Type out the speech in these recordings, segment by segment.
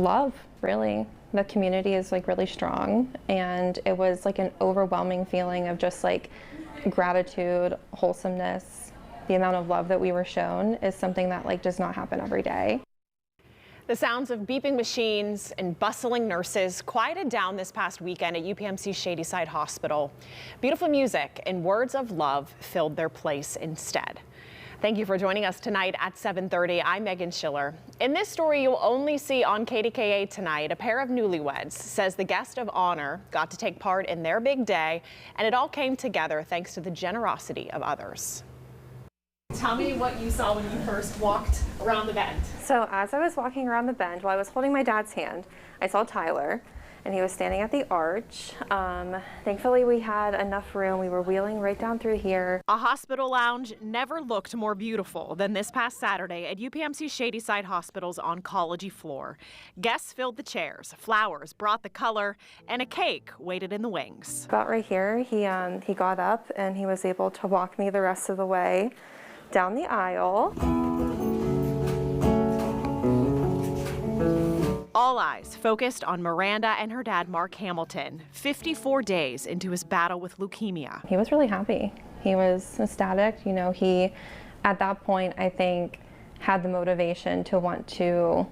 Love, really. The community is like really strong, and it was like an overwhelming feeling of just like gratitude, wholesomeness. The amount of love that we were shown is something that like does not happen every day. The sounds of beeping machines and bustling nurses quieted down this past weekend at UPMC Shadyside Hospital. Beautiful music and words of love filled their place instead. Thank you for joining us tonight at 7:30. I'm Meghan Schiller. In this story you'll only see on KDKA tonight, a pair of newlyweds says the guest of honor got to take part in their big day, and it all came together thanks to the generosity of others. Tell me what you saw when you first walked around the bend. So as I was walking around the bend, while I was holding my dad's hand, I saw Tyler, and he was standing at the arch. Thankfully, we had enough room. We were wheeling right down through here. A hospital lounge never looked more beautiful than this past Saturday at UPMC Shadyside Hospital's oncology floor. Guests filled the chairs, flowers brought the color, and a cake waited in the wings. About right here, he got up and he was able to walk me the rest of the way down the aisle. All eyes focused on Miranda and her dad, Mark Hamilton, 54 days into his battle with leukemia. He was really happy. He was ecstatic. You know, he, at that point, I think, had the motivation to want to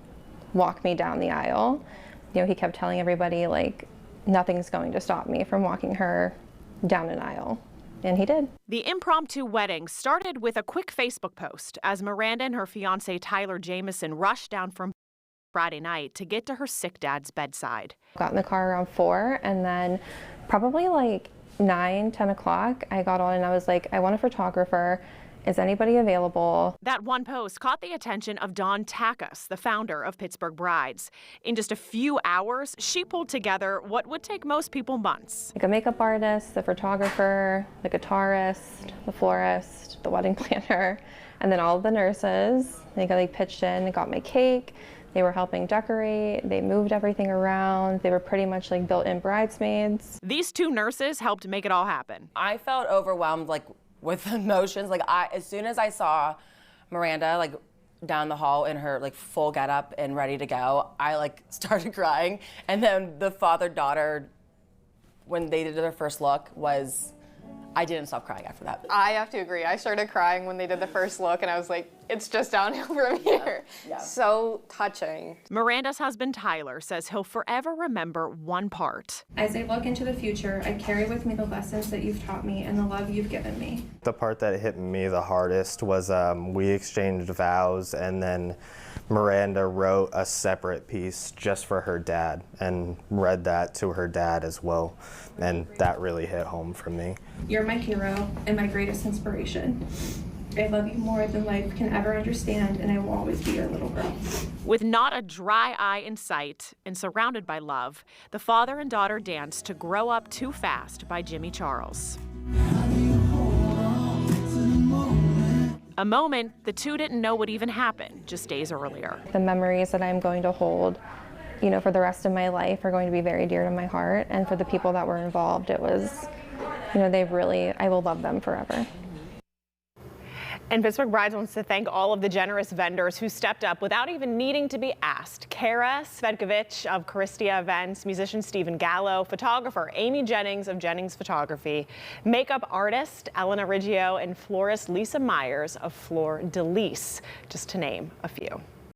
walk me down the aisle. You know, he kept telling everybody, like, nothing's going to stop me from walking her down an aisle. And he did. The impromptu wedding started with a quick Facebook post as Miranda and her fiance Tyler Jamison rushed down from Friday night to get to her sick dad's bedside. Got in the car around 4, and then probably like 9, 10 o'clock, I got on and I was like, I want a photographer. Is anybody available? That one post caught the attention of Dawn Takas, the founder of Pittsburgh Brides. In just a few hours, she pulled together what would take most people months. Like a makeup artist, the photographer, the guitarist, the florist, the wedding planner, and then all of the nurses. They pitched in and got my cake. They were helping decorate, they moved everything around, they were pretty much like built-in bridesmaids. These two nurses helped make it all happen. I felt overwhelmed with emotions. As soon as I saw Miranda down the hall in her full getup and ready to go, I started crying. And then the father-daughter, when they did their first look, I didn't stop crying after that. I have to agree. I started crying when they did the first look, and I was like, it's just downhill from here. Yeah. So touching. Miranda's husband, Tyler, says he'll forever remember one part. As I look into the future, I carry with me the lessons that you've taught me and the love you've given me. The part that hit me the hardest was we exchanged vows, and then Miranda wrote a separate piece just for her dad and read that to her dad as well, and that really hit home for me. You're my hero and my greatest inspiration. I love you more than life can ever understand, and I will always be your little girl. With not a dry eye in sight and surrounded by love, the father and daughter danced to Grow Up Too Fast by Jimmy Charles. A moment the two didn't know would even happen just days earlier. The memories that I'm going to hold, you know, for the rest of my life are going to be very dear to my heart. And for the people that were involved, it was, you know, I will love them forever. And Pittsburgh Brides wants to thank all of the generous vendors who stepped up without even needing to be asked. Kara Svetkovich of Charistia Events, musician Stephen Gallo, photographer Amy Jennings of Jennings Photography, makeup artist Elena Riggio, and florist Lisa Myers of Fleur de Lis, just to name a few.